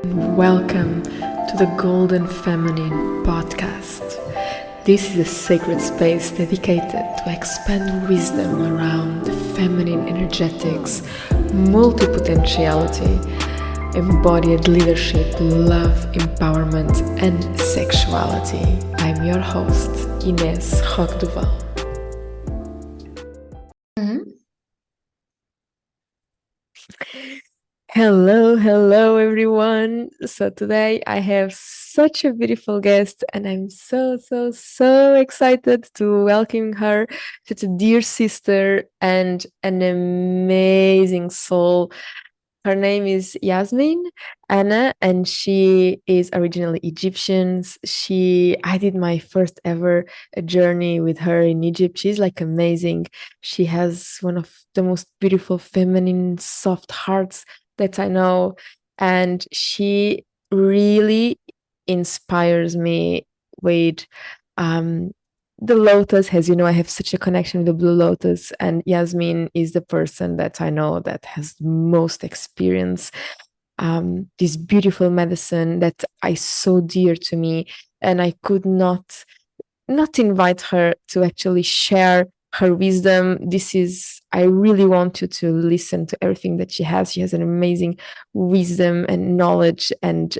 Welcome to the Golden Feminine podcast. This is a sacred space dedicated to expand wisdom around feminine energetics, multipotentiality, embodied leadership, love, empowerment, and sexuality. I'm your host, Inês Roque-Duval. Hello everyone. So today I have such a beautiful guest and I'm so excited to welcome her, such a dear sister and an amazing soul. Her name is Yasmeen Hanna and she is originally Egyptian. I did my first ever journey with her in Egypt. She's like amazing. She has one of the most beautiful feminine soft hearts that I know, and she really inspires me with the Lotus. As you know, I have such a connection with the Blue Lotus, and Yasmeen is the person that I know that has most experience this beautiful medicine that is so dear to me, and I could not invite her to actually share her wisdom. I really want you to listen to everything that she has. She has an amazing wisdom and knowledge, and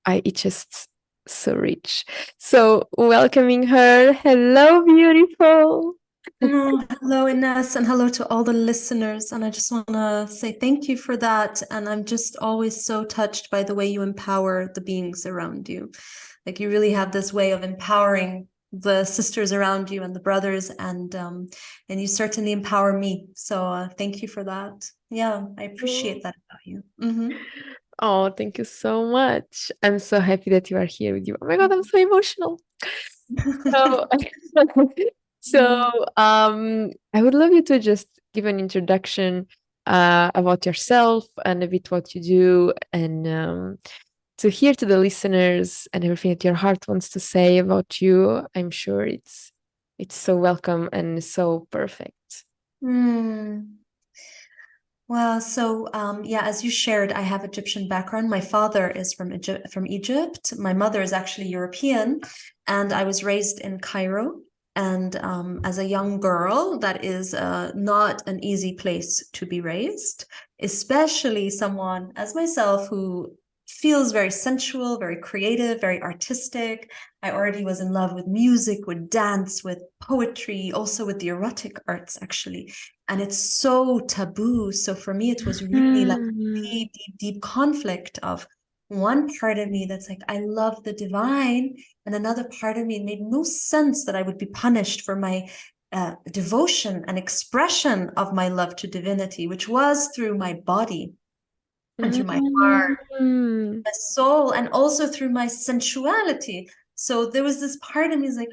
it's just so rich. So welcoming her. Hello, beautiful. Hello, Ines, and hello to all the listeners. And I just want to say thank you for that. And I'm just always so touched by the way you empower the beings around you. Like you really have this way of empowering the sisters around you and the brothers, and you certainly empower me. So thank you for that. Yeah, I appreciate that about you. Oh, thank you so much. I'm so happy that you are here with you. Oh my God, I'm so emotional. So, I would love you to just give an introduction about yourself and a bit what you do, and to hear to the listeners and everything that your heart wants to say about you. I'm sure it's so welcome and so perfect. Well, so yeah, as you shared, I have Egyptian background. My father is from Egypt. My mother is actually European, and I was raised in Cairo. And as a young girl, that is not an easy place to be raised, especially someone as myself who feels very sensual, very creative, very artistic. I already was in love with music, with dance, with poetry, also with the erotic arts, actually. And it's so taboo. So for me, it was really like deep conflict of one part of me that's like, I love the divine. And another part of me, it made no sense that I would be punished for my devotion and expression of my love to divinity, which was through my body and through my heart, my soul, and also through my sensuality. So there was this part of me is like,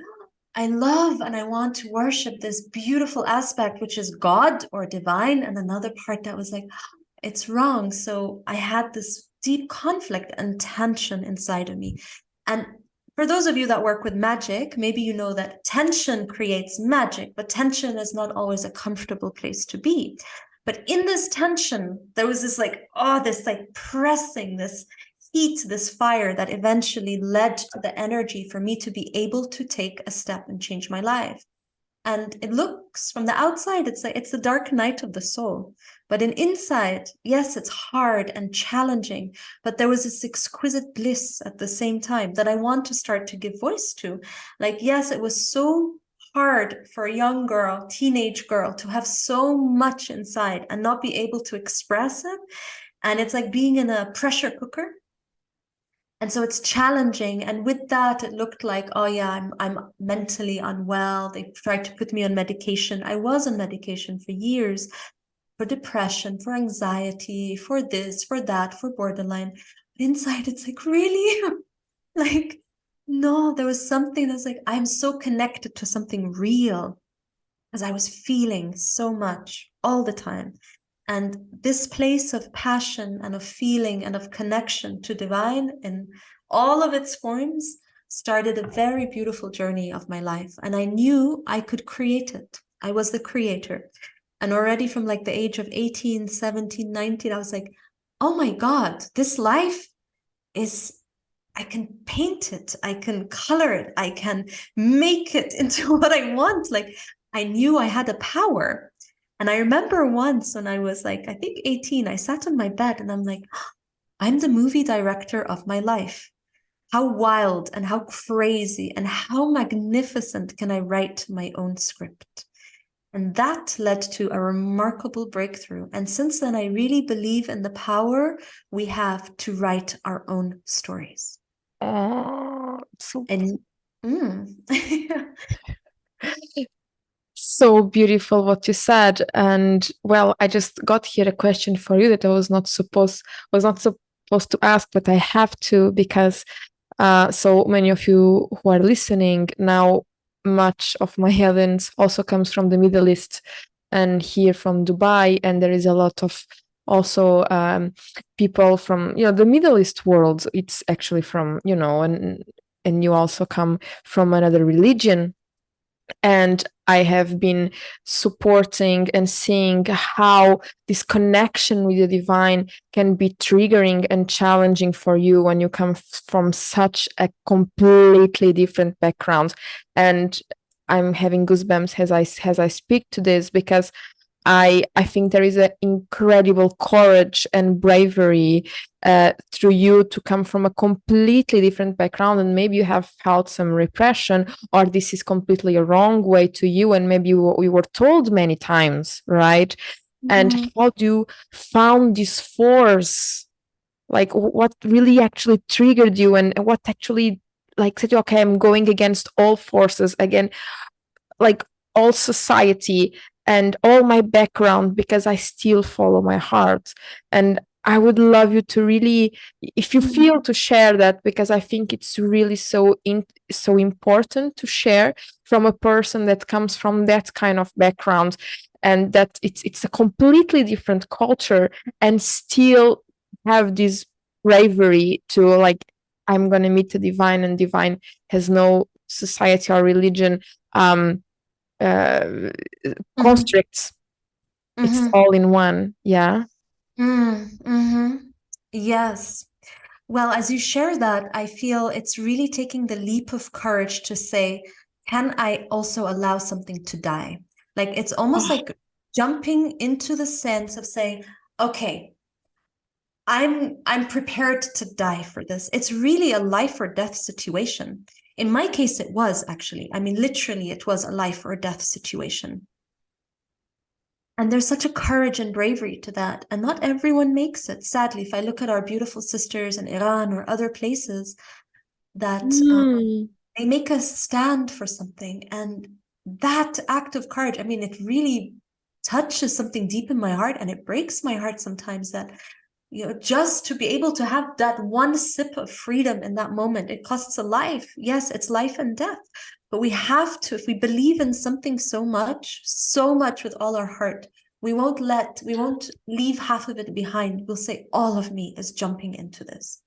I love and I want to worship this beautiful aspect, which is God or divine. And another part that was like, it's wrong. So I had this deep conflict and tension inside of me. And for those of you that work with magic, maybe you know that tension creates magic, but tension is not always a comfortable place to be. But in this tension, there was this like, this like pressing, this heat, this fire that eventually led to the energy for me to be able to take a step and change my life. And it looks from the outside, it's like it's the dark night of the soul. But inside, yes, it's hard and challenging, but there was this exquisite bliss at the same time that I want to start to give voice to. Like, yes, it was so hard for a young girl, teenage girl, to have so much inside and not be able to express it. And it's like being in a pressure cooker. And so it's challenging. And with that, it looked like, oh yeah, I'm mentally unwell. They tried to put me on medication. I was on medication for years for depression, for anxiety, for this, for that, for borderline. But inside, it's like, really? Like, no, there was something that's like, I'm so connected to something real as I was feeling so much all the time. And this place of passion and of feeling and of connection to divine in all of its forms started a very beautiful journey of my life. And I knew I could create it. I was the creator. And already from like the age of 18, 17, 19, I was like, oh my God, this life, is I can paint it, I can color it, I can make it into what I want. Like, I knew I had a power. And I remember once when I was like, I think 18, I sat on my bed and I'm like, I'm the movie director of my life. How wild and how crazy and how magnificent can I write my own script? And that led to a remarkable breakthrough. And since then, I really believe in the power we have to write our own stories. Oh, so And so beautiful what you said. And well, I just got here a question for you that I was not supposed to ask, but I have to because so many of you who are listening now, much of my audience also comes from the Middle East and here from Dubai, and there is a lot of also people from the Middle East world. It's actually from and you also come from another religion, and I have been supporting and seeing how this connection with the divine can be triggering and challenging for you when you come from such a completely different background. And I'm having goosebumps as I speak to this, because I think there is an incredible courage and bravery through you to come from a completely different background, and maybe you have felt some repression, or this is completely a wrong way to you, and maybe we were told many times, right? And how do you found this force? Like, what really actually triggered you, and what actually like said, okay, I'm going against all forces again, like all society and all my background, because I still follow my heart. And I would love you to really, if you feel, to share that, because I think it's really so important to share from a person that comes from that kind of background, and that it's a completely different culture, and still have this bravery to, like, I'm gonna meet the divine, and divine has no society or religion uh, constructs. It's all in one. Yeah. Yes. Well, as you share that, I feel it's really taking the leap of courage to say, can I also allow something to die? Like, it's almost Oh, like jumping into the sense of saying, okay, I'm prepared to die for this. It's really a life or death situation. In my case, it was actually. I mean, literally, it was a life or death situation. And there's such a courage and bravery to that. And not everyone makes it. Sadly, if I look at our beautiful sisters in Iran or other places, that they make us stand for something. And that act of courage, I mean, it really touches something deep in my heart, and it breaks my heart sometimes that, just to be able to have that one sip of freedom in that moment, it costs a life. Yes, it's life and death. But we have to, if we believe in something so much with all our heart, we won't leave half of it behind. We'll say, all of me is jumping into this.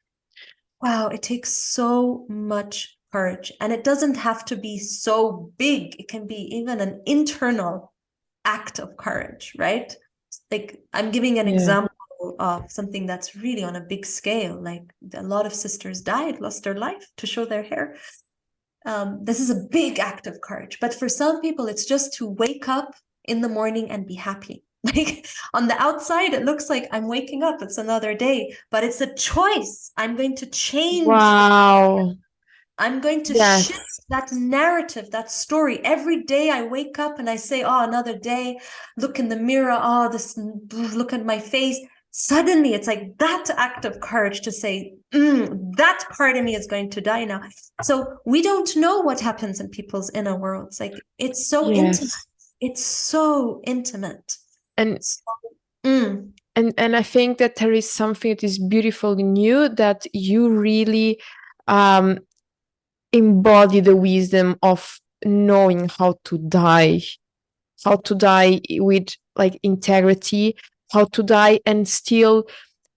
Wow, it takes so much courage. And it doesn't have to be so big. It can be even an internal act of courage, right? Like, I'm giving an yeah. example of something that's really on a big scale. Like, a lot of sisters died, lost their life to show their hair. This is a big act of courage. But for some people, it's just to wake up in the morning and be happy. Like, on the outside, it looks like I'm waking up, it's another day, but it's a choice. I'm going to change. Wow. I'm going to shift Yes. that narrative, that story. Every day I wake up and I say, oh, another day, look in the mirror, oh, look at my face. Suddenly it's like that act of courage to say, that part of me is going to die now. So we don't know what happens in people's inner worlds. Like, it's so intimate. Yes. It's so intimate. And So, mm, and I think that there is something that is beautiful in you, that you really um embody the wisdom of knowing how to die with, like, integrity, how to die and still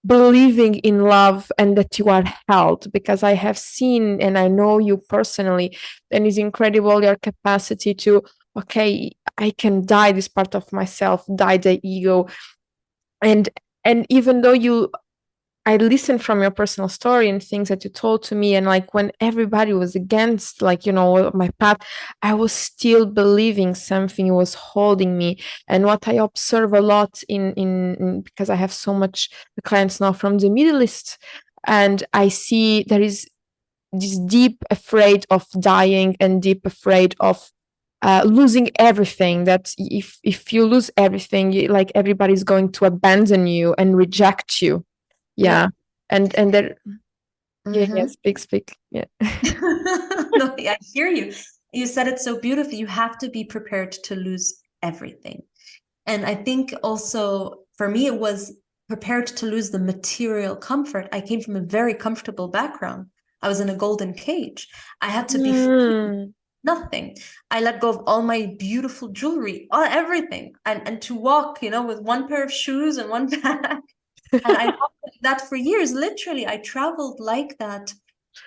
believing in love, and that you are held. Because I have seen and I know you personally, and it's incredible your capacity to, okay, I can die this part of myself, die the ego. And even though you I listened from your personal story and things that you told to me, and like when everybody was against, like, my path, I was still believing something was holding me. And what I observe a lot because I have so much clients now from the Middle East, and I see there is this deep afraid of dying and deep afraid of losing everything. That if you lose everything, like everybody's going to abandon you and reject you. Yeah. Yeah. And then yeah, yeah, Mm-hmm. speak. Yeah. No, I hear you. You said it so beautifully. You have to be prepared to lose everything. And I think also for me, it was prepared to lose the material comfort. I came from a very comfortable background. I was in a golden cage. I had to be free. Mm. Nothing. I let go of all my beautiful jewelry, everything, and to walk, with one pair of shoes and one bag. And I walked like that for years. Literally, I traveled like that.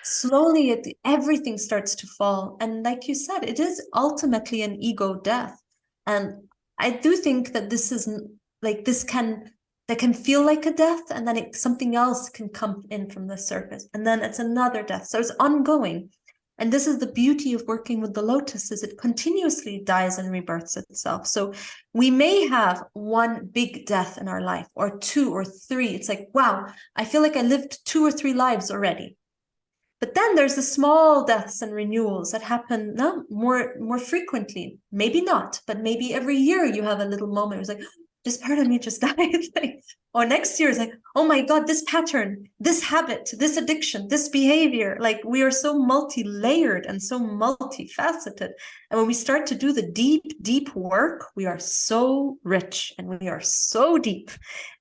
Slowly, everything starts to fall. And like you said, it is ultimately an ego death. And I do think that this is like that can feel like a death, and then something else can come in from the surface, and then it's another death. So it's ongoing. And this is the beauty of working with the lotus, is it continuously dies and rebirths itself. So we may have one big death in our life, or two or three. It's like, wow, I feel like I lived 2 or 3 lives already. But then there's the small deaths and renewals that happen more frequently. Maybe not, but maybe every year you have a little moment. It's like, this part of me just died. Or next year is like, oh my God, this pattern, this habit, this addiction, this behavior. Like, we are so multi-layered and so multifaceted. And when we start to do the deep, deep work, we are so rich and we are so deep.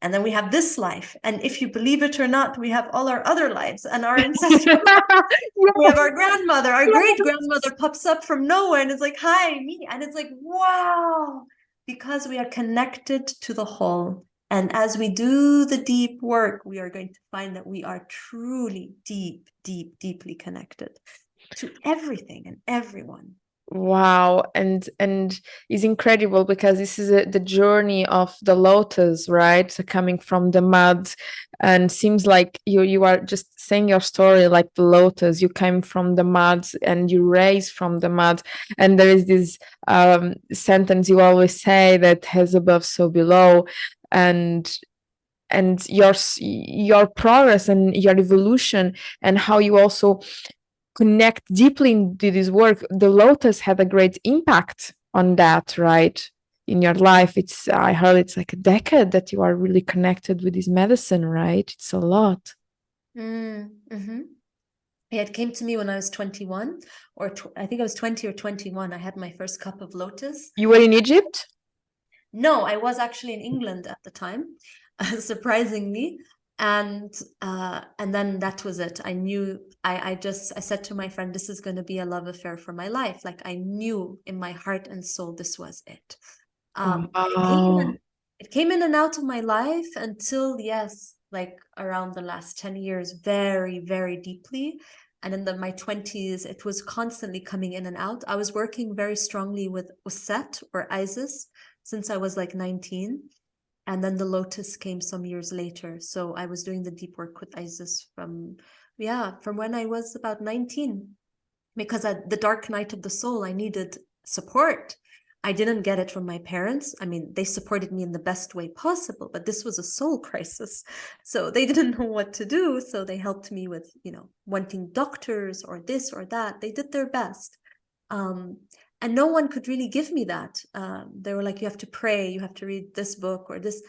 And then we have this life. And if you believe it or not, we have all our other lives and our ancestral. We have Yes, our grandmother, our great yes. grandmother pops up from nowhere and it's like, hi, me. And it's like, wow, because we are connected to the whole. And as we do the deep work, we are going to find that we are truly deep, deep, deeply connected to everything and everyone. Wow, and it's incredible because this is the journey of the lotus, right? So coming from the mud, and seems like you are just saying your story like the lotus. You came from the mud and you raised from the mud, and there is this sentence you always say that has above so below, and your progress and your evolution, and how you also connect deeply into this work. The lotus had a great impact on that, right? In your life, I heard it's like a decade that you are really connected with this medicine, right? It's a lot. Mm-hmm. Yeah, it came to me when I was 21, or I think I was 20 or 21. I had my first cup of lotus. You were in Egypt? No, I was actually in England at the time, surprisingly. And then that was it. I knew I said to my friend, this is going to be a love affair for my life. Like, I knew in my heart and soul this was it. It came in Wow. it came in and out of my life until, yes, like around the last 10 years, very, very deeply. And in my 20s, it was constantly coming in and out. I was working very strongly with Uset or Isis since I was like 19. And then the Lotus came some years later. So I was doing the deep work with Isis from when I was about 19. Because at the dark night of the soul, I needed support. I didn't get it from my parents. I mean, they supported me in the best way possible, but this was a soul crisis. So they didn't know what to do. So they helped me with, wanting doctors or this or that. They did their best. Um, and no one could really give me that. They were like, you have to pray, you have to read this book or this.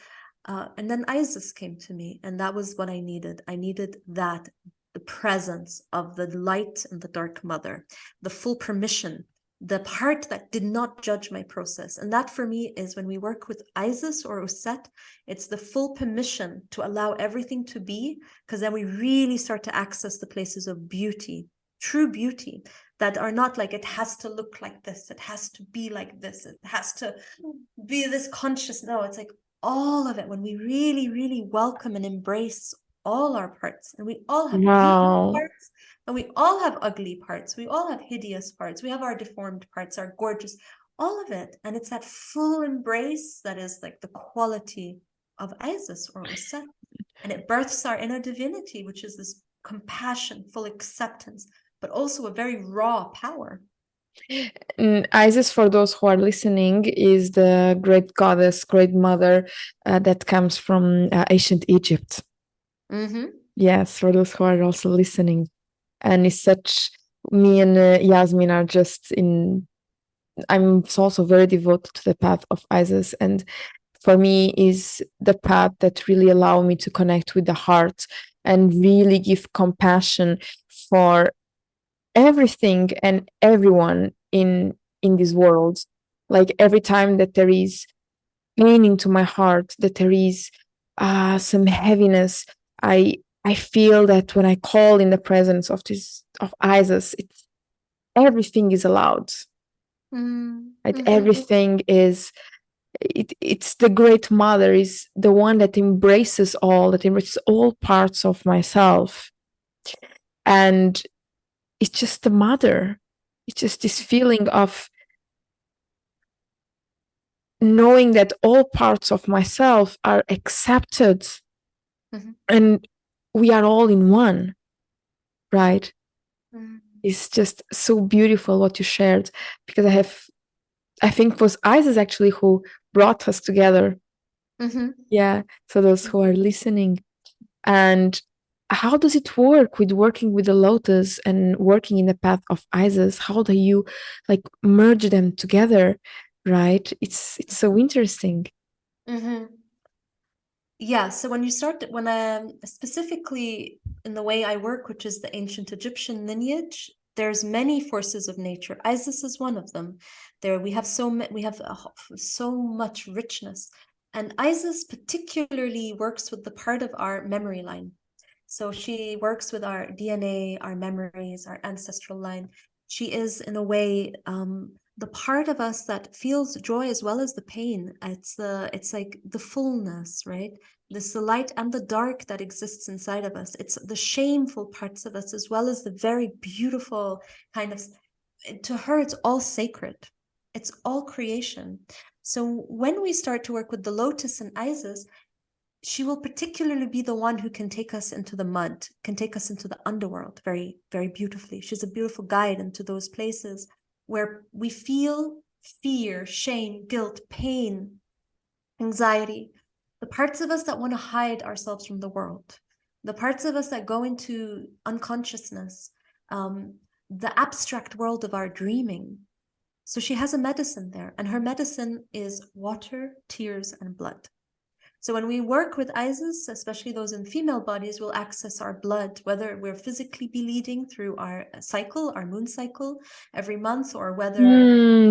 And then Isis came to me, and that was what I needed. I needed that, the presence of the light and the dark mother, the full permission, the part that did not judge my process. And that for me is when we work with Isis or Uset, it's the full permission to allow everything to be, because then we really start to access the places of beauty, true beauty, that are not like, it has to look like this, it has to be like this, it has to be this conscious. No, it's like all of it, when we really, really welcome and embrace all our parts. And we all have beautiful Wow. parts, and we all have ugly parts, we all have hideous parts, we have our deformed parts, our gorgeous, all of it. And it's that full embrace that is like the quality of Isis or Uset. and it births our inner divinity, which is this compassion, full acceptance, but also a very raw power. Isis, for those who are listening, is the great goddess, great mother that comes from ancient Egypt. Mm-hmm. Yes, for those who are also listening. And it's such, me and Yasmin are just in, I'm also very devoted to the path of Isis. And for me is the path that really allow me to connect with the heart and really give compassion for everything and everyone in this world. Like every time that there is pain into my heart, that there is some heaviness, I feel that when I call in the presence of this of Isis, it's everything is allowed. Right? Mm-hmm. Everything is it's the great mother, is the one that embraces all parts of myself. And it's just the mother. It's just this feeling of knowing that all parts of myself are accepted, Mm-hmm. and we are all in one, right? Mm-hmm. It's just so beautiful what you shared, because I think it was Isis actually who brought us together. Mm-hmm. Yeah. So those who are listening, and how does it work with working with the Lotus and working in the path of Isis? How do you like merge them together? Right? It's so interesting. Mm-hmm. Yeah, so when you start, when specifically in the way I work, which is the ancient Egyptian lineage, there's many forces of nature. Isis is one of them. There we have so much richness, and Isis particularly works with the part of our memory line. So she works with our DNA, our memories, our ancestral line. She is, in a way, the part of us that feels joy as well as the pain. It's like the fullness, right? This the light and the dark that exists inside of us. It's the shameful parts of us as well as the very beautiful kind of. To her, it's all sacred. It's all creation. So when we start to work with the Lotus and Isis, she will particularly be the one who can take us into the mud, can take us into the underworld very, very beautifully. She's a beautiful guide into those places where we feel fear, shame, guilt, pain, anxiety, the parts of us that want to hide ourselves from the world, the parts of us that go into unconsciousness, um, the abstract world of our dreaming. So she has a medicine there, and her medicine is water, tears, and blood. So when we work with Isis, especially those in female bodies, we'll access our blood, whether we're physically bleeding through our cycle, our moon cycle, every month, or whether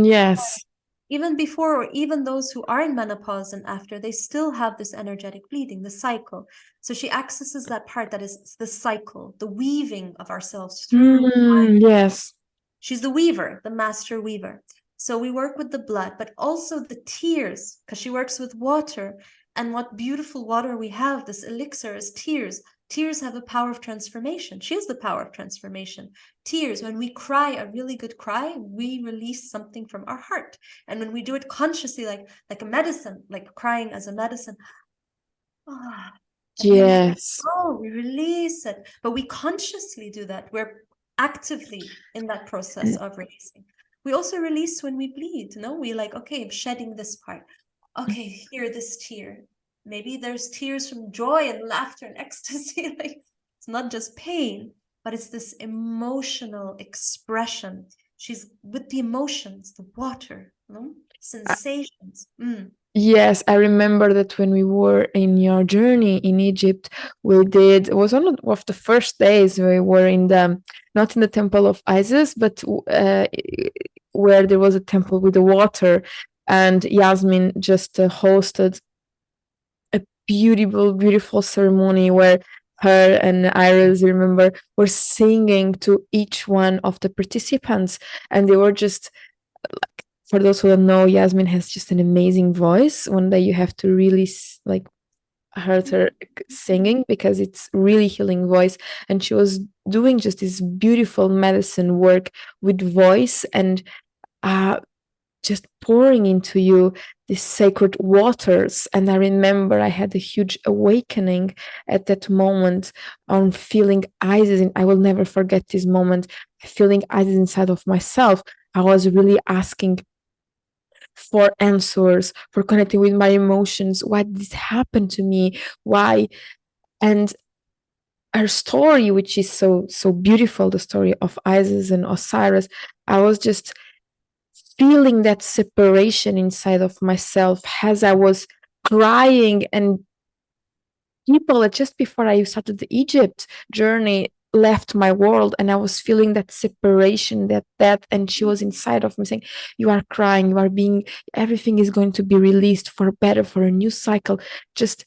Yes. even before, or even those who are in menopause and after, they still have this energetic bleeding, the cycle. So she accesses that part that is the cycle, the weaving of ourselves through. Yes. She's the weaver, the master weaver. So we work with the blood, but also the tears, because she works with water. And what beautiful water we have, this elixir, is tears. Tears have a power of transformation. She has the power of transformation. Tears, when we cry a really good cry, we release something from our heart. And when we do it consciously, like a medicine, like crying as a medicine, ah, and we let it Yes. go, we release it. But we consciously do that. We're actively in that process of releasing. We also release when we bleed. No, we like, okay, I'm shedding this part. Okay, here, this tear. Maybe there's tears from joy and laughter and ecstasy. Like, it's not just pain, but it's this emotional expression. She's with the emotions, the water, no? Sensations. Yes, I remember that when we were in your journey in Egypt, it was one of the first days we were not in the temple of Isis, but where there was a temple with the water. And Yasmin just hosted a beautiful, beautiful ceremony where her and Iris, remember, were singing to each one of the participants. And they were just, for those who don't know, Yasmin has just an amazing voice. One day you have to really like heard her singing, because it's really healing voice, and she was doing just this beautiful medicine work with voice, and uh just pouring into you these sacred waters. And I remember I had a huge awakening at that moment on feeling Isis. And I will never forget this moment, feeling Isis inside of myself. I was really asking for answers, for connecting with my emotions. Why did this happen to me? Why? And her story, which is so beautiful, the story of Isis and Osiris, I was just feeling that separation inside of myself as I was crying. And people that just before I started the Egypt journey left my world, and I was feeling that separation, that and she was inside of me saying, you are crying, you are being, everything is going to be released for better, for a new cycle. Just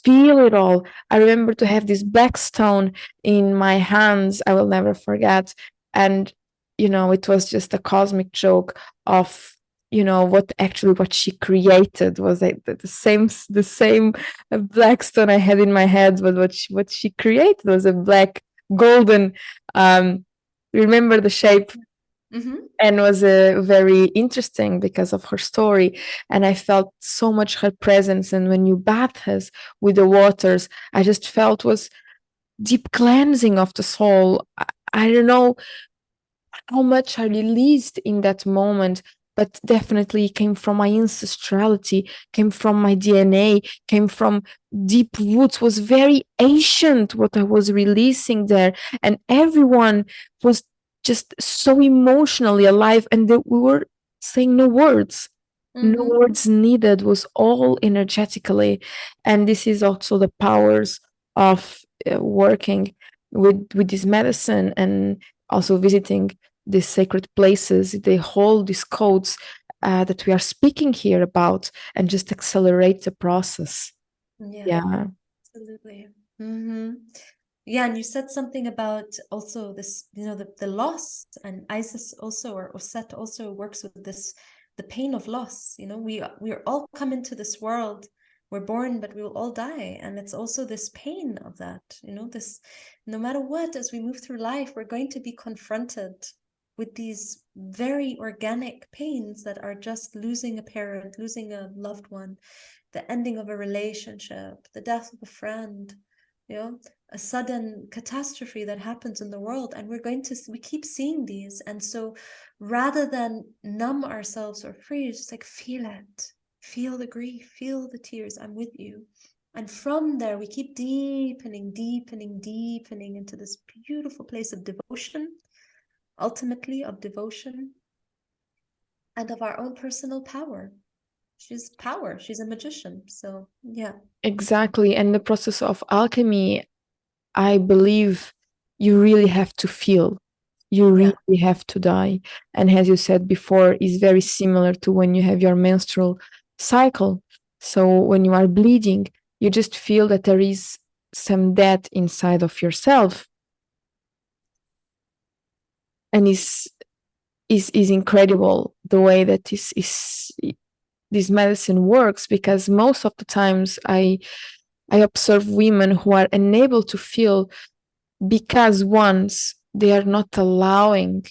feel it all. I remember to have this black stone in my hands, I will never forget. And it was just a cosmic joke of what she created was like the same black stone I had in my head, but what she created was a black golden, remember the shape. Mm-hmm. And was very interesting because of her story, and I felt so much her presence. And when you bathe us with the waters, I just felt was deep cleansing of the soul. I don't know how much I released in that moment, but definitely came from my ancestrality, came from my DNA, came from deep roots, was very ancient what I was releasing there. And everyone was just so emotionally alive, and we were saying no words. No Mm-hmm. words needed, was all energetically. And this is also the powers of working with this medicine, and also visiting these sacred places. They hold these codes that we are speaking here about, and just accelerate the process. Yeah, Yeah, absolutely. Mm-hmm. Yeah, and you said something about also this, the loss, and Isis also, or Osset also works with this, the pain of loss. We are all come into this world. We're born, but we will all die, and it's also this pain of that. This, no matter what, as we move through life, we're going to be confronted with these very organic pains that are just losing a parent, losing a loved one, the ending of a relationship, the death of a friend, a sudden catastrophe that happens in the world. And we keep seeing these. And so rather than numb ourselves or freeze, just like feel it, feel the grief, feel the tears, I'm with you. And from there, we keep deepening, deepening, deepening into this beautiful place of devotion, ultimately of devotion and of our own personal power. She's power, she's a magician. So, yeah. exactly. And the process of alchemy, I believe you really have to feel. You Yeah. really have to die. And as you said before, is very similar to when you have your menstrual cycle. So when you are bleeding, you just feel that there is some death inside of yourself. And is incredible the way that this medicine works, because most of the times I observe women who are unable to feel because once they are not allowing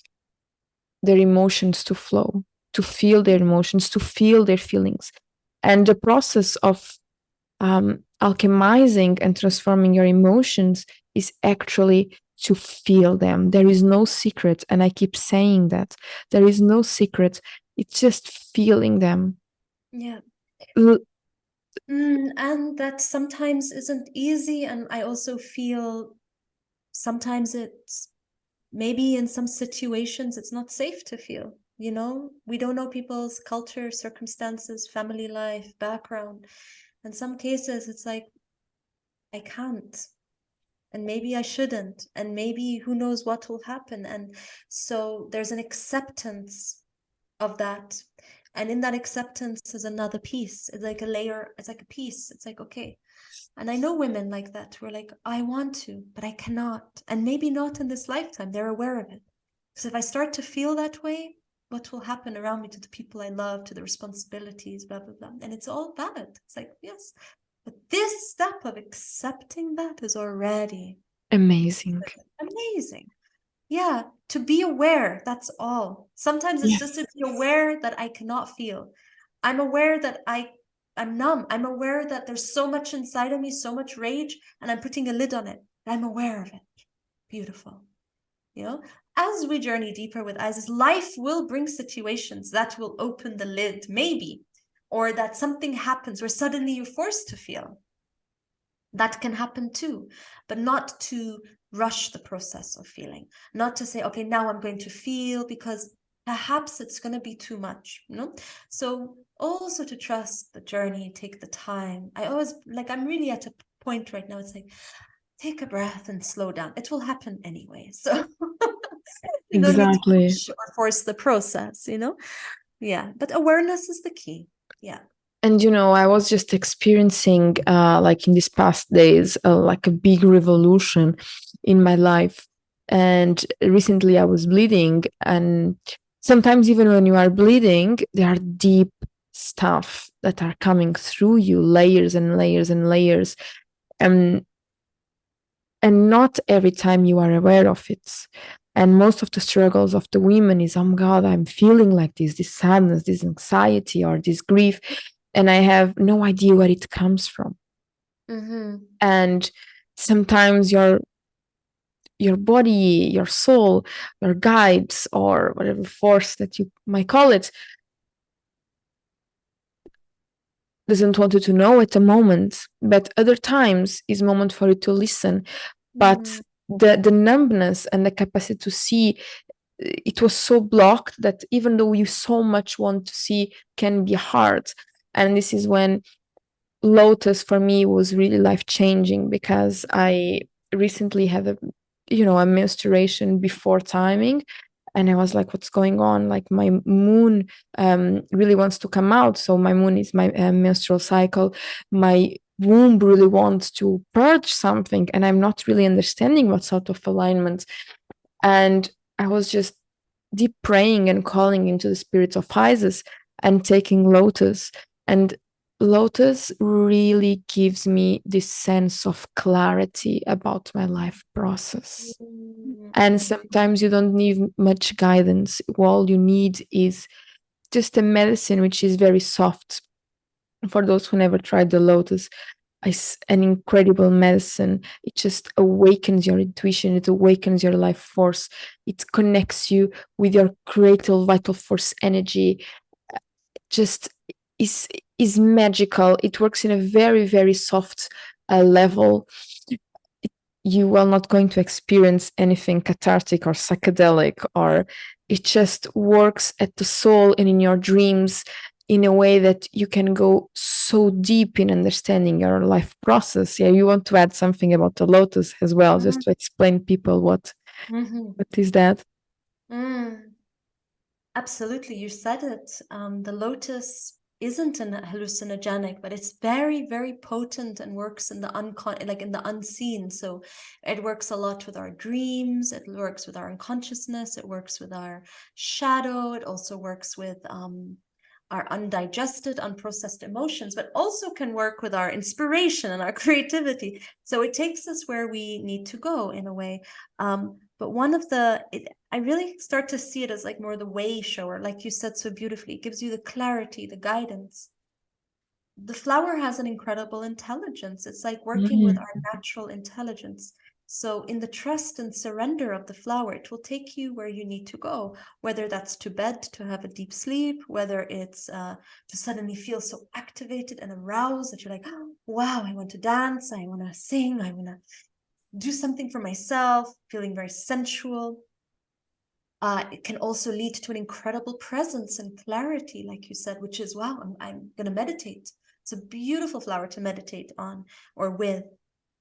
their emotions to flow, to feel their emotions, to feel their feelings. And the process of alchemizing and transforming your emotions is actually to feel them. There is no secret. And I keep saying that there is no secret. It's just feeling them. Yeah. L- And that sometimes isn't easy. And I also feel sometimes it's maybe in some situations it's not safe to feel. We don't know people's culture, circumstances, family life, background. In some cases, it's like, I can't. And maybe I shouldn't. And maybe who knows what will happen. And so there's an acceptance of that. And in that acceptance is another piece. It's like a layer, it's like a piece. It's like, okay. And I know women like that who are like, I want to, but I cannot. And maybe not in this lifetime. They're aware of it. Because if I start to feel that way, what will happen around me, to the people I love, to the responsibilities, blah, blah, blah. And it's all valid. It's like, yes. But this step of accepting that is already Amazing. amazing. Yeah, to be aware, that's all. Sometimes it's just to Yes. be aware that I cannot feel. I'm aware that I'm numb. I'm aware that there's so much inside of me, so much rage, and I'm putting a lid on it. I'm aware of it. Beautiful. You know, as we journey deeper with Isis, life will bring situations that will open the lid, maybe, or that something happens where suddenly you're forced to feel. That can happen too, but not to rush the process of feeling, not to say, okay, now I'm going to feel, because perhaps it's going to be too much, you know? So also to trust the journey, take the time. I always, like, I'm really at a point right now, it's like, take a breath and slow down. It will happen anyway. So you don't need to Exactly. push or force the process, you know? Yeah, but awareness is the key. Yeah. And I was just experiencing, like in these past days, like a big revolution in my life. And recently I was bleeding, and sometimes even when you are bleeding, there are deep stuff that are coming through you, layers and layers and layers. And not every time you are aware of it. And most of the struggles of the women is, oh God, I'm feeling like this sadness, this anxiety, or this grief, and I have no idea where it comes from. Mm-hmm. And sometimes your body, your soul, your guides, or whatever force that you might call it, doesn't want you to know at the moment, but other times is moment for you to listen. But the numbness and the capacity to see, it was so blocked that even though you so much want to see, can be hard. And this is when Lotus for me was really life changing, because I recently had a menstruation before timing, and I was like, what's going on? Like my moon really wants to come out. So my moon is my menstrual cycle. My womb really wants to purge something, and I'm not really understanding what sort of alignment. And I was just deep praying and calling into the spirits of Isis and taking Lotus. And Lotus really gives me this sense of clarity about my life process. And Mm-hmm. sometimes you don't need much guidance. All you need is just a medicine which is very soft. For those who never tried the Lotus, is an incredible medicine. It just awakens your intuition, it awakens your life force, it connects you with your creative vital force energy. Just is is magical. It works in a very, very soft level. You are not going to experience anything cathartic or psychedelic, or it just works at the soul and in your dreams in a way that you can go so deep in understanding your life process. Yeah, you want to add something about the Lotus as well, just to explain people Mm-hmm. what is that? Mm. Absolutely, you said it. The lotus isn't an hallucinogenic, but it's very, very potent and works in the like in the unseen. So it works a lot with our dreams. It works with our unconsciousness. It works with our shadow. It also works with our undigested, unprocessed emotions, but also can work with our inspiration and our creativity. So it takes us where we need to go in a way. But one of I really start to see it as like more the way shower, like you said so beautifully. It gives you the clarity, the guidance. The flower has an incredible intelligence. It's like working with Mm. our natural intelligence. So, in the trust and surrender of the flower, it will take you where you need to go, whether that's to bed to have a deep sleep, whether it's to suddenly feel so activated and aroused that you're like, oh, wow, I want to dance, I want to sing, I want to do something for myself, feeling very sensual. It can also lead to an incredible presence and clarity, like you said, which is, wow, I'm going to meditate. It's a beautiful flower to meditate on or with.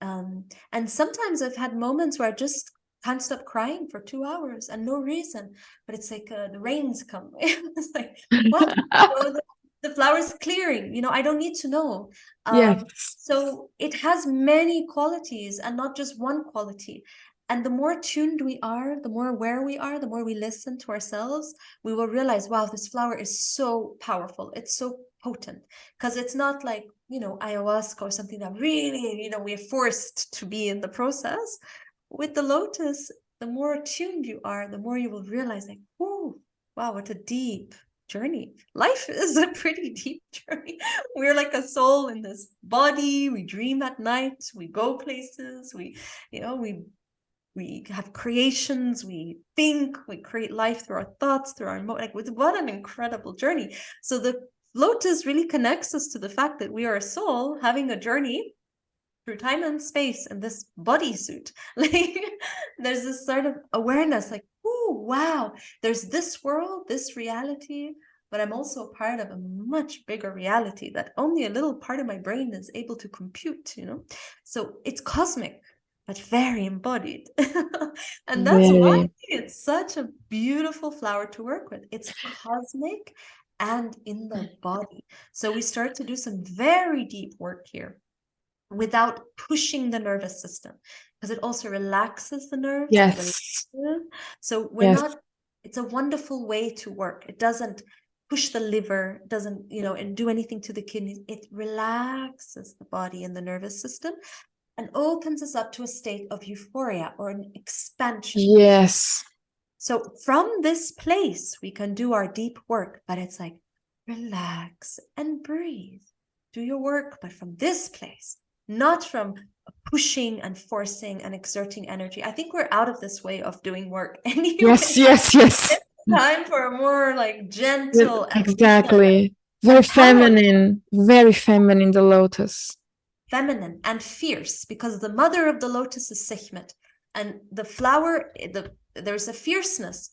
And sometimes I've had moments where I just can't stop crying for 2 hours and no reason, but it's like the rains come. It's like, what? So the flower's clearing, I don't need to know. Yes. So it has many qualities and not just one quality. And the more tuned we are, the more aware we are, the more we listen to ourselves, we will realize, wow, this flower is so powerful. It's so potent. Because it's not like, ayahuasca or something that really, we're forced to be in the process. With the lotus, the more attuned you are, the more you will realize, like, oh, wow, what a deep journey. Life is a pretty deep journey. We're like a soul in this body. We dream at night. We go places. We have creations. We think. We create life through our thoughts, through our like. What an incredible journey. So the Lotus really connects us to the fact that we are a soul having a journey through time and space in this bodysuit. Like, there's this sort of awareness, like, oh, wow, there's this world, this reality, but I'm also part of a much bigger reality that only a little part of my brain is able to compute, So it's cosmic, but very embodied. And that's why Very. it's such a beautiful flower to work with. It's cosmic and in the body. So we start to do some very deep work here without pushing the nervous system, because it also relaxes the nerves. Yes. So we're Yes. not, it's a wonderful way to work. It doesn't push the liver, doesn't, and do anything to the kidneys. It relaxes the body and the nervous system and opens us up to a state of euphoria or an expansion. Yes. So from this place, we can do our deep work, but it's like, relax and breathe. Do your work, but from this place, not from pushing and forcing and exerting energy. I think we're out of this way of doing work anyway. Yes, yes, yes. It's time for a more like gentle and Exactly. Very feminine, the lotus. Feminine and fierce, because the mother of the lotus is Sekhmet, and the flower, there's a fierceness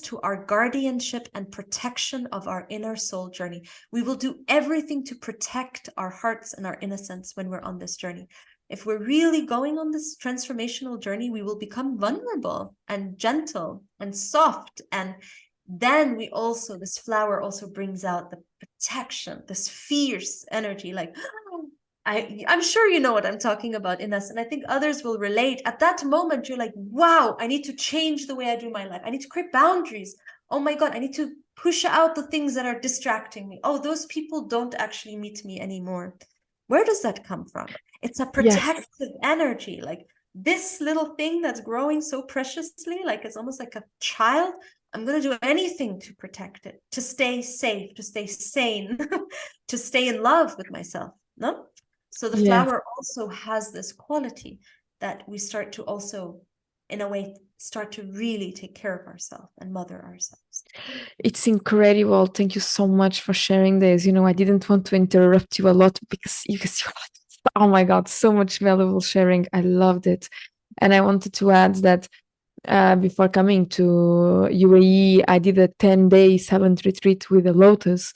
to our guardianship and protection of our inner soul journey. We will do everything to protect our hearts and our innocence when we're on this journey. If we're really going on this transformational journey, we will become vulnerable and gentle and soft. And then this flower also brings out the protection, this fierce energy, like, I'm sure you know what I'm talking about, Ines, and I think others will relate. At that moment, you're like, wow, I need to change the way I do my life. I need to create boundaries. Oh my God, I need to push out the things that are distracting me. Oh, those people don't actually meet me anymore. Where does that come from? It's a protective energy. Like, this little thing that's growing so preciously, like it's almost like a child. I'm going to do anything to protect it, to stay safe, to stay sane, to stay in love with myself. No? So the flower also has this quality that we start to also, in a way, start to really take care of ourselves and mother ourselves. It's incredible. Thank you so much for sharing this. I didn't want to interrupt you a lot because oh my God, so much valuable sharing. I loved it. And I wanted to add that before coming to UAE, I did a 10-day silent retreat with the Lotus.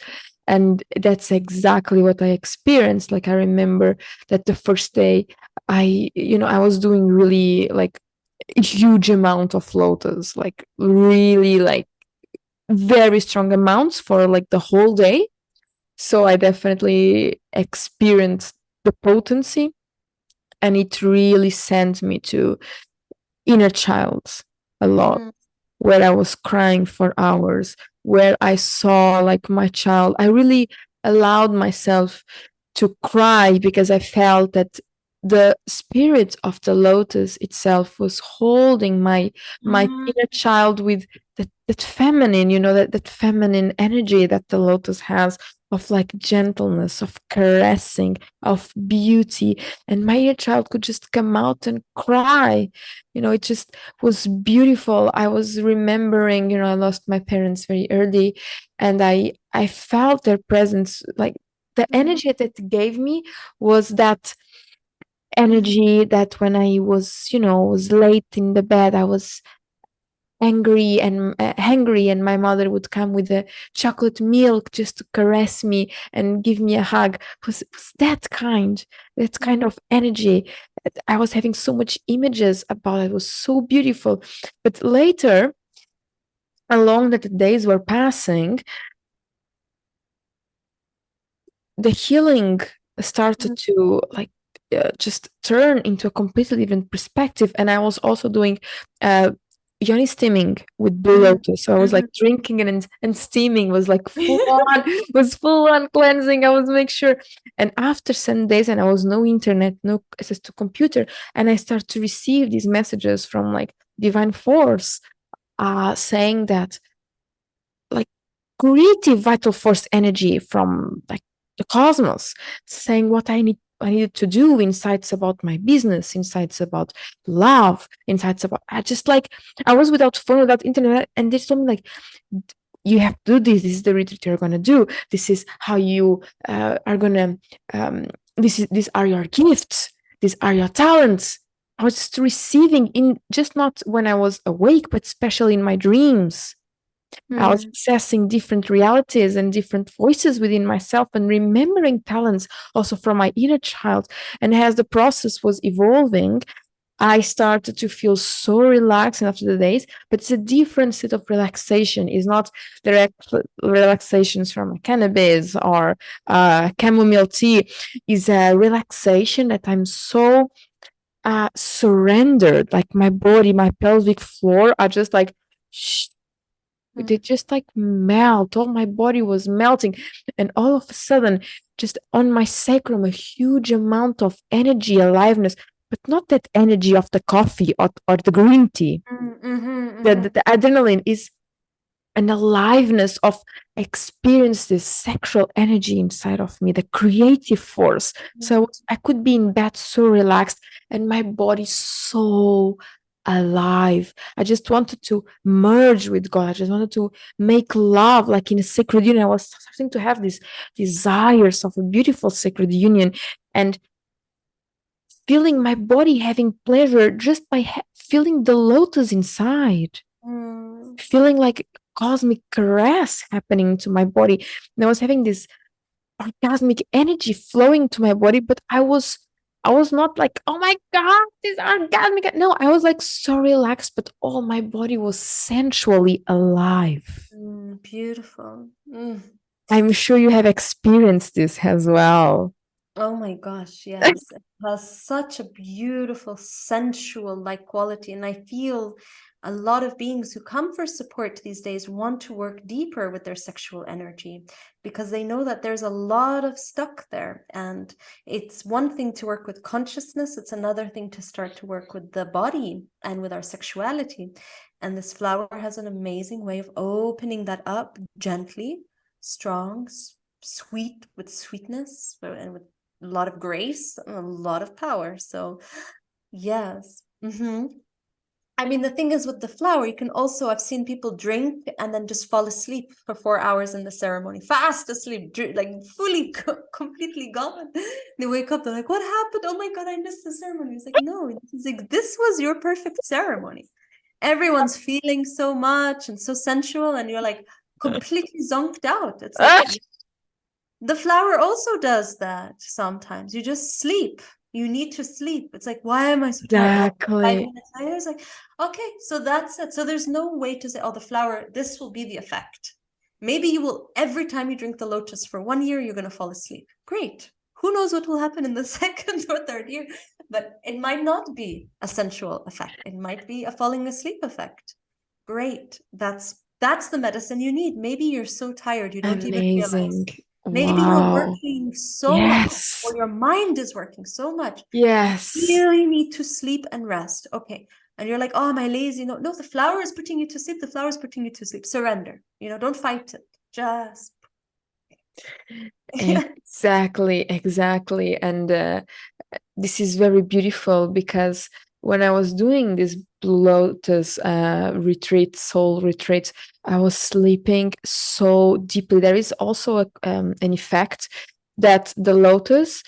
And that's exactly what I experienced. Like, I remember that the first day I was doing really like a huge amount of Lotus, like really like very strong amounts for like the whole day. So I definitely experienced the potency, and it really sent me to inner child a lot, where I was crying for hours, where I saw like my child. I really allowed myself to cry because I felt that the spirit of the lotus itself was holding my inner child with that feminine, that feminine energy that the lotus has, of like gentleness, of caressing, of beauty. And my inner child could just come out and cry. It just was beautiful. I was remembering, I lost my parents very early, and I felt their presence. Like, the energy that it gave me was that energy that when I was late in the bed, I was angry and hungry, and my mother would come with the chocolate milk just to caress me and give me a hug. It was that kind of energy. I was having so much images about it. It was so beautiful. But later, along that the days were passing, the healing started to like just turn into a completely different perspective. And I was also doing yoni steaming with blue lotus. So I was like drinking it, and steaming was like full on cleansing. I was make sure. And after some days, and I was no internet, no access to computer, and I start to receive these messages from like divine force, saying that, like, creative vital force energy from, like, the cosmos, saying what I needed to do, insights about my business, insights about love, insights about, I was without phone, without internet, and they told me, like, you have to do this. This is the retreat you're gonna do. This is how you are gonna. These are your gifts. These are your talents. I was just receiving, in just not when I was awake, but especially in my dreams. I was accessing different realities and different voices within myself, and remembering talents also from my inner child. And as the process was evolving, I started to feel so relaxed after the days, but it's a different set of relaxation. It's not direct relaxations from cannabis or chamomile tea. It's a relaxation that I'm so surrendered. Like, my body, my pelvic floor are just like, shh, they just like melt. All my body was melting. And all of a sudden, just on my sacrum, a huge amount of energy, aliveness, but not that energy of the coffee or the green tea. The adrenaline is an aliveness of experience this sexual energy inside of me, the creative force. So I could be in bed so relaxed, and my body so alive. I just wanted to merge with God. I just wanted to make love, like in a sacred union. I was starting to have these desires of a beautiful sacred union, and feeling my body having pleasure just by feeling the lotus inside, feeling like cosmic caress happening to my body. And I was having this orgasmic energy flowing to my body, but I was not like, oh my God, this orgasmic. No, I was like so relaxed, but all my body was sensually alive. Beautiful. I'm sure you have experienced this as well. Oh my gosh, yes. It has such a beautiful, sensual like quality. And I feel a lot of beings who come for support these days want to work deeper with their sexual energy because they know that there's a lot of stuck there. And it's one thing to work with consciousness, it's another thing to start to work with the body and with our sexuality. And this flower has an amazing way of opening that up gently, strong, sweet, with sweetness and with a lot of grace and a lot of power. So yes. I mean, the thing is with the flower, you can also, I've seen people drink and then just fall asleep for 4 hours in the ceremony, fast asleep, like fully, completely gone. They wake up, they're like, what happened? Oh my God, I missed the ceremony. It's like, no, it's like, this was your perfect ceremony. Everyone's feeling so much and so sensual, and you're like completely zonked out. It's like, the flower also does that sometimes. You just sleep. You need to sleep. It's like, why am I so tired? Oh, 5 minutes later, it's like, okay, so that's it. So there's no way to say, oh, the flower, this will be the effect. Maybe you will, every time you drink the lotus for 1 year, you're going to fall asleep. Great. Who knows what will happen in the second or third year? But it might not be a sensual effect. It might be a falling asleep effect. Great. That's the medicine you need. Maybe you're so tired you don't even realize. Amazing. Maybe you're Wow. working so hard, Yes. or your mind is working so much. Yes. You really need to sleep and rest. Okay. And you're like, oh, am I lazy? No, the flower is putting you to sleep. The flower is putting you to sleep. Surrender. Don't fight it. Just. Exactly. And this is very beautiful, because when I was doing this Blue Lotus retreat, soul retreat, I was sleeping so deeply. There is also an effect that the lotus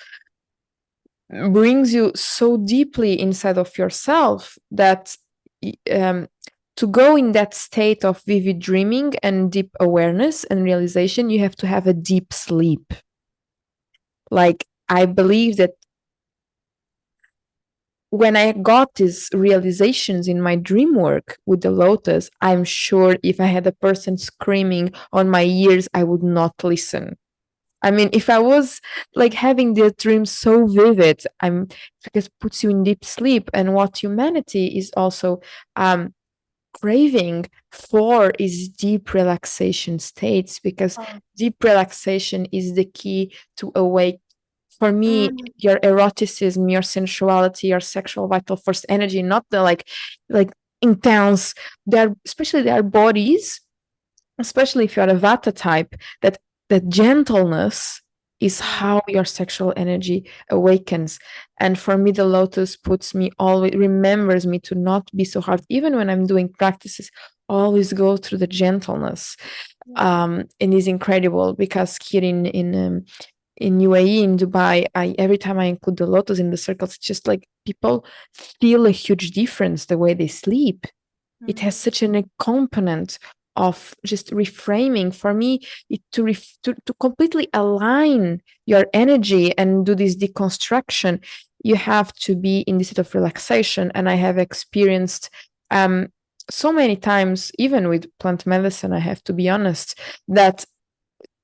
brings you so deeply inside of yourself that to go in that state of vivid dreaming and deep awareness and realization, you have to have a deep sleep. Like, I believe that when I got these realizations in my dream work with the lotus, I'm sure if I had a person screaming on my ears, I would not listen. I mean, if I was like having the dream so vivid, because it puts you in deep sleep. And what humanity is also craving for is deep relaxation states, because deep relaxation is the key to awake. For me, your eroticism, your sensuality, your sexual vital force energy, not the like intense. Especially their bodies, especially if you're a Vata type, that gentleness is how your sexual energy awakens. And for me, the Lotus remembers me to not be so hard, even when I'm doing practices. Always go through the gentleness, and is incredible because here in UAE, in Dubai, every time I include the Lotus in the circles, it's just like people feel a huge difference the way they sleep. It has such a component of just reframing for me, to completely align your energy and do this deconstruction. You have to be in this state of relaxation, and I have experienced so many times, even with plant medicine, I have to be honest, that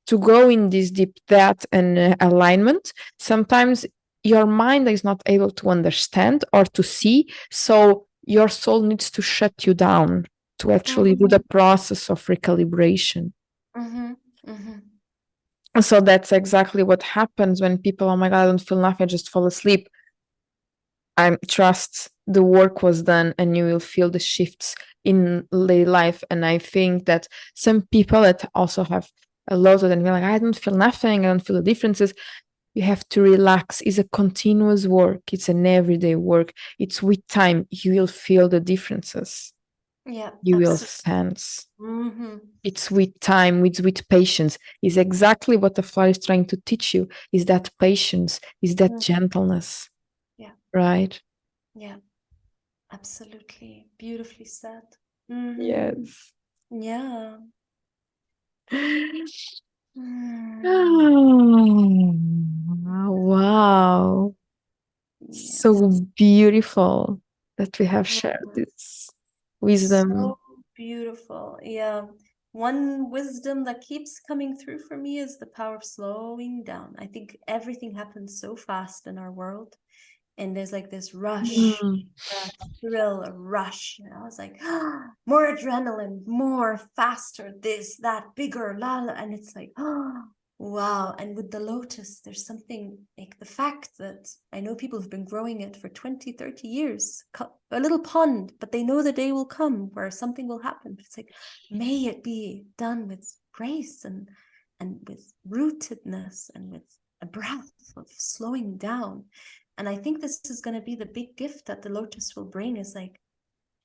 to go in this deep depth and alignment, sometimes your mind is not able to understand or to see, so your soul needs to shut you down to actually do the process of recalibration. So that's exactly what happens when people, oh my God, I don't feel nothing, I just fall asleep. I trust the work was done, and you will feel the shifts in daily life. And I think that some people that also have a lot of them, like, I don't feel nothing, I don't feel the differences. You have to relax. It's a continuous work. It's an everyday work. It's with time you will feel the differences. Yeah, You will absolutely. sense. It's with time, it's with patience. Is exactly what the flower is trying to teach you. Is that patience? Is that gentleness? Yeah. Right? Yeah. Absolutely. Beautifully said. Yes. Yeah. Oh, wow. Yes. So beautiful that we have shared this wisdom. So beautiful. Yeah. One wisdom that keeps coming through for me is the power of slowing down. I think everything happens so fast in our world, and there's like this rush, a thrill, a rush. And I was like, more adrenaline, more, faster, this, that, bigger, la la. And it's like, wow. And with the Lotus, there's something like the fact that I know people have been growing it for 20, 30 years, a little pond, but they know the day will come where something will happen. It's like, may it be done with grace and with rootedness and with a breath of slowing down. And I think this is going to be the big gift that the Lotus will bring, is like,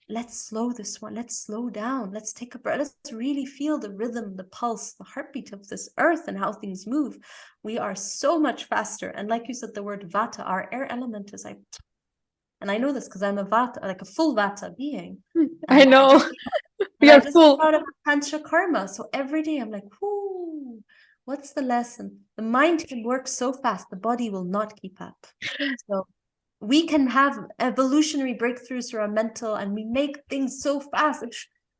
let's slow this one. Let's slow down. Let's take a breath. Let's really feel the rhythm, the pulse, the heartbeat of this earth and how things move. We are so much faster. And like you said, the word Vata, our air element is like, and I know this because I'm a Vata, like a full Vata being. I And know. and We I are just full. thought of Pancha Karma. So every day I'm like, whoo, what's the lesson? The mind can work so fast, the body will not keep up. So we can have evolutionary breakthroughs through our mental, and we make things so fast.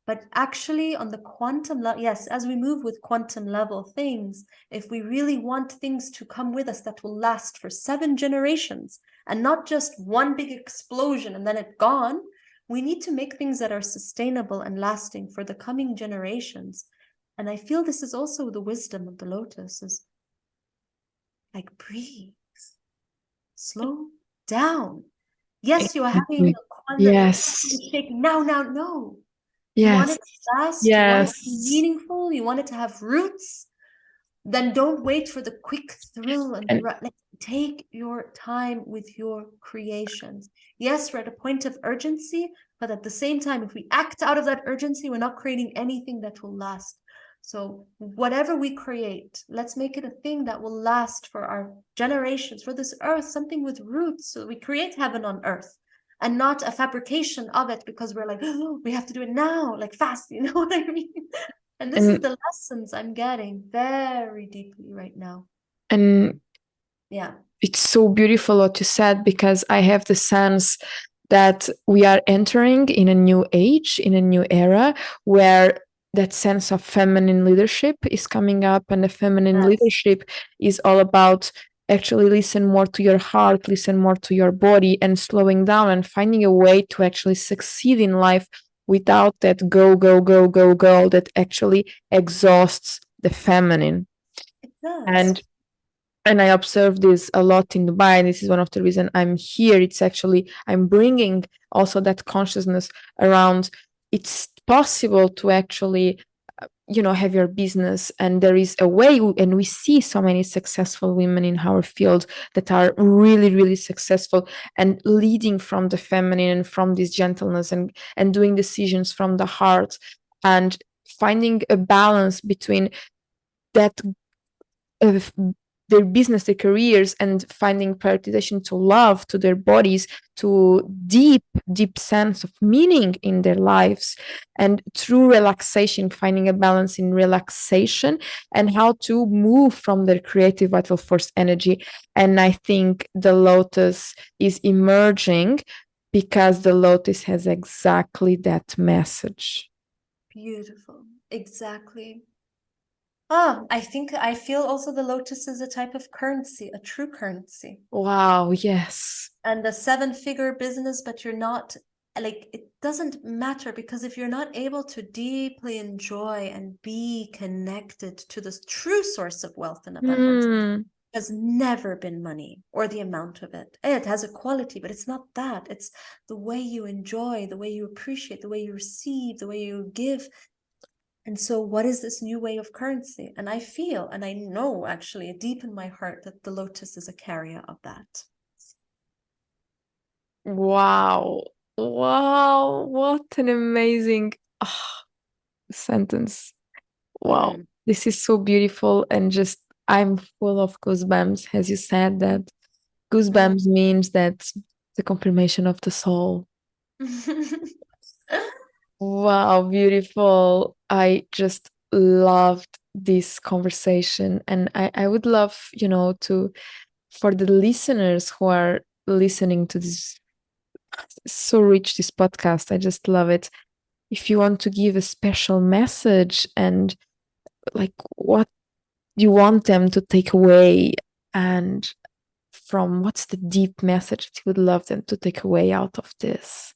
But actually, on the quantum level, yes, as we move with quantum level things, if we really want things to come with us that will last for 7 generations and not just one big explosion and then it's gone, we need to make things that are sustainable and lasting for the coming generations. And I feel this is also the wisdom of the Lotus, is like, breathe, slow down. Yes, you are having a quantum Yes. shake now, no. You want it Yes. to last, you want it to be Yes. meaningful, you want it to have roots, then don't wait for the quick thrill and And like, take your time with your creations. Yes, we're at a point of urgency, but at the same time, if we act out of that urgency, we're not creating anything that will last. So whatever we create, let's make it a thing that will last for our generations, for this earth, something with roots. So we create heaven on earth and not a fabrication of it because we're like, oh, we have to do it now, like fast, you know what I mean? And this is the lessons I'm getting very deeply right now. and Yeah. it's so beautiful what you said, because I have the sense that we are entering in a new age, in a new era, where that sense of feminine leadership is coming up, and the feminine leadership is all about actually listen more to your heart, listen more to your body, and slowing down and finding a way to actually succeed in life without that go, go, go, go, go that actually exhausts the feminine. It does. And and I observe this a lot in Dubai. And this is one of the reasons I'm here. It's actually, I'm bringing also that consciousness around it's possible to actually, have your business, and there is a way, and we see so many successful women in our field that are really, really successful and leading from the feminine and from this gentleness, and doing decisions from the heart, and finding a balance between that of their business, their careers, and finding prioritization to love, to their bodies, to deep, deep sense of meaning in their lives, and through relaxation, finding a balance in relaxation and how to move from their creative vital force energy. And I think the Lotus is emerging because the Lotus has exactly that message. Beautiful. Exactly. I feel also the Lotus is a type of currency, a true currency. Wow, yes. And the 7-figure business, but you're not, like, it doesn't matter, because if you're not able to deeply enjoy and be connected to the true source of wealth and abundance, has never been money or the amount of it. It has a quality, but it's not that. It's the way you enjoy, the way you appreciate, the way you receive, the way you give. And so what is this new way of currency? And I feel, and I know actually deep in my heart, that the Lotus is a carrier of that. Wow. Wow. What an amazing sentence. Wow. This is so beautiful. And just, I'm full of goosebumps, as you said that. Goosebumps means that the confirmation of the soul. Wow, beautiful. I just loved this conversation. And I would love, for the listeners who are listening to this, so rich, this podcast. I just love it. If you want to give a special message, and like what you want them to take away, and from what's the deep message that you would love them to take away out of this?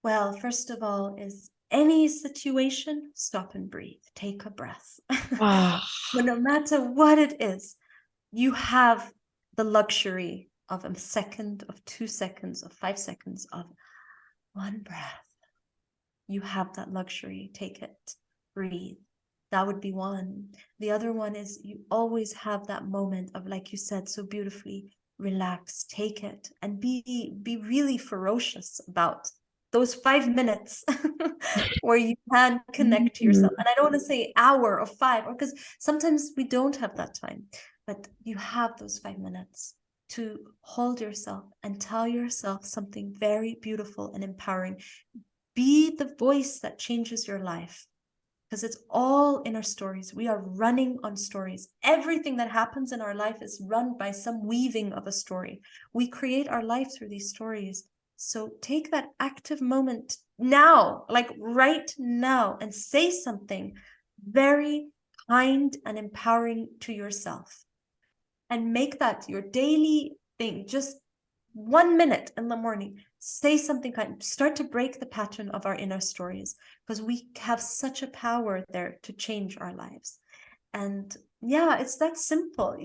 Well, first of all, is any situation, stop and breathe. Take a breath. Ah, But no matter what it is, you have the luxury of a second, of 2 seconds, of 5 seconds, of one breath. You have that luxury. Take it. Breathe. That would be one. The other one is you always have that moment of, like you said so beautifully, relax, take it, and be really ferocious about those 5 minutes where you can connect to yourself. And I don't want to say hour or 5, or because sometimes we don't have that time, but you have those 5 minutes to hold yourself and tell yourself something very beautiful and empowering. Be the voice that changes your life, because it's all in our stories. We are running on stories. Everything that happens in our life is run by some weaving of a story. We create our life through these stories. So take that active moment now, like right now, and say something very kind and empowering to yourself. And make that your daily thing. Just 1 minute in the morning, say something kind. Start to break the pattern of our inner stories, because we have such a power there to change our lives. And yeah, it's that simple.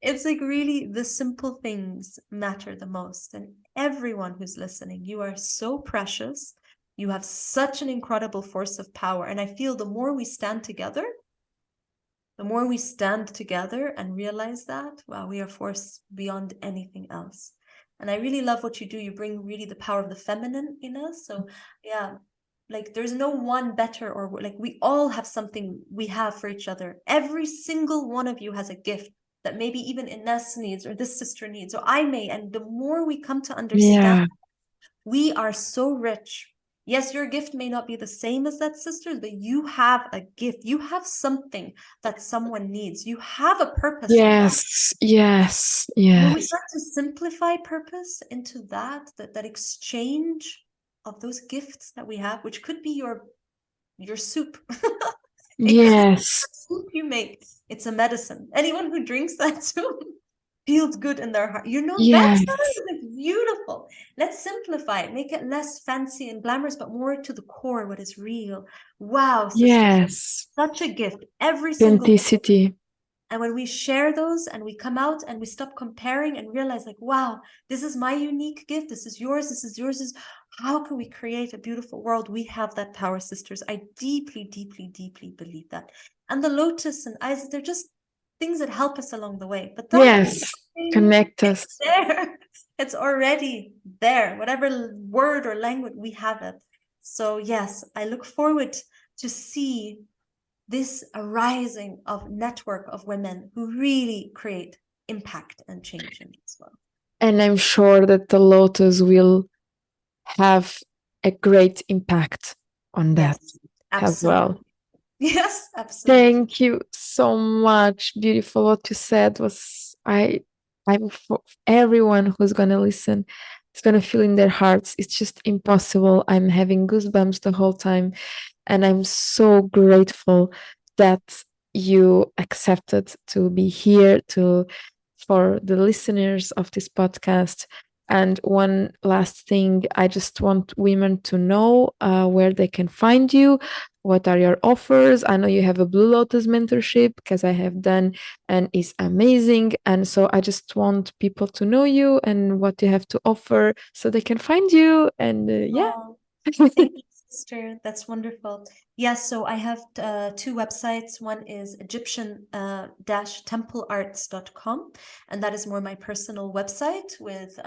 It's like really the simple things matter the most. And everyone who's listening, you are so precious. You have such an incredible force of power. And I feel the more we stand together, and realize that, wow, we are force beyond anything else. And I really love what you do. You bring really the power of the feminine in us. So yeah, like there's no one better, or like we all have something we have for each other. Every single one of you has a gift that maybe even Ines needs, or this sister needs, or I may. And the more we come to understand, yeah. we are so rich. Yes, your gift may not be the same as that sister's, but you have a gift. You have something that someone needs. You have a purpose in that. Yes. When we Yes. start to simplify purpose into that exchange of those gifts that we have, which could be your soup. It could be Yes. the soup you make. It's a medicine. Anyone who drinks that soup, feels good in their heart. That's Yes. very beautiful. Let's simplify it, make it less fancy and glamorous, but more to the core, what is real. Wow, sisters, Yes. such a gift. Every single one. Authenticity. And when we share those and we come out and we stop comparing and realize, like, wow, this is my unique gift, this is yours, this is yours, how can we create a beautiful world? We have that power, sisters. I deeply, deeply, deeply believe that. And the lotus and Isis, they're just things that help us along the way. But don't think Yes. Connect it's us. there. It's already there. Whatever word or language, we have it. So yes, I look forward to see this arising of network of women who really create impact and change in this world. And I'm sure that the Lotus will have a great impact on that Yes, as well. absolutely. Yes, absolutely. Thank you so much. Beautiful. What you said was I'm for everyone who's gonna listen, it's gonna feel in their hearts. It's just impossible. I'm having goosebumps the whole time. And I'm so grateful that you accepted to be here to for the listeners of this podcast. And one last thing, I just want women to know where they can find you. What are your offers? I know you have a Blue Lotus mentorship because I have done and it's amazing. And so I just want people to know you and what you have to offer so they can find you. And yeah. Oh, thank you, sister. That's wonderful. Yes, so I have two websites. One is Egyptian-templearts.com, and that is more my personal website with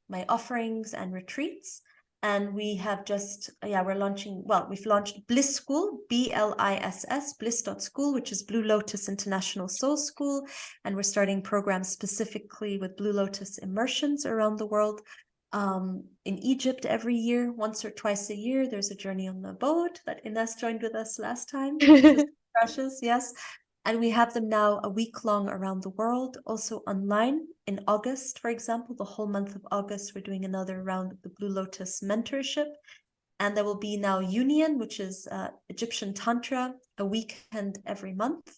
my offerings and retreats. And we have just, yeah, we've launched Bliss School, BLISS, bliss.school, which is Blue Lotus International Soul School. And we're starting programs specifically with Blue Lotus immersions around the world. In Egypt every year, once or twice a year, there's a journey on the boat that Ines joined with us last time, which was precious, yes. And we have them now a week long around the world, also online. In August, for example, the whole month of August, we're doing another round of the Blue Lotus mentorship. And there will be now Union, which is Egyptian Tantra, a weekend every month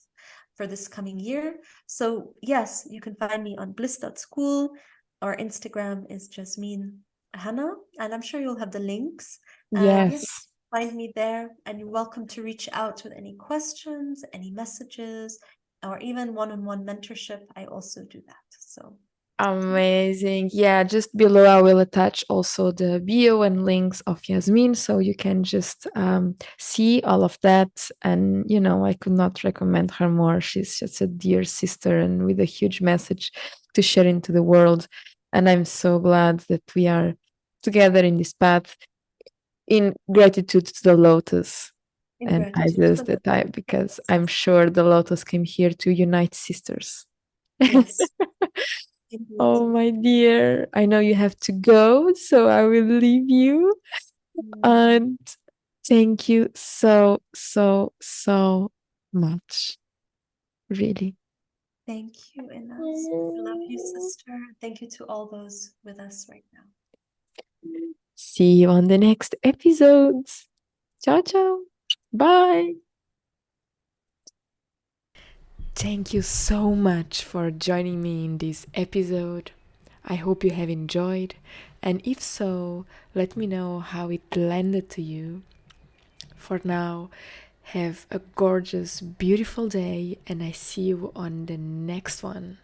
for this coming year. So yes, you can find me on bliss.school. Our Instagram is Jasmeen Hanna, and I'm sure you'll have the links. And yes, Yes. find me there. And you're welcome to reach out with any questions, any messages, or even one-on-one mentorship. I also do that. So Amazing. Yeah, just below I will attach also the bio and links of Yasmeen so you can just see all of that. And, you know, I could not recommend her more. She's just a dear sister and with a huge message to share into the world. And I'm so glad that we are together in this path in gratitude to the Lotus in and gratitude Isis for the that I, because I'm sure the Lotus came here to unite sisters. yes, indeed. Oh, my dear, I know you have to go, so I will leave you. Mm, And thank you so, so, so much. Really. thank you, Inas. I love you, sister. Thank you to all those with us right now. See you on the next episodes. Ciao, ciao. Bye. Thank you so much for joining me in this episode. I hope you have enjoyed, and if so, let me know how it landed to you. For now, have a gorgeous, beautiful day, and I see you on the next one.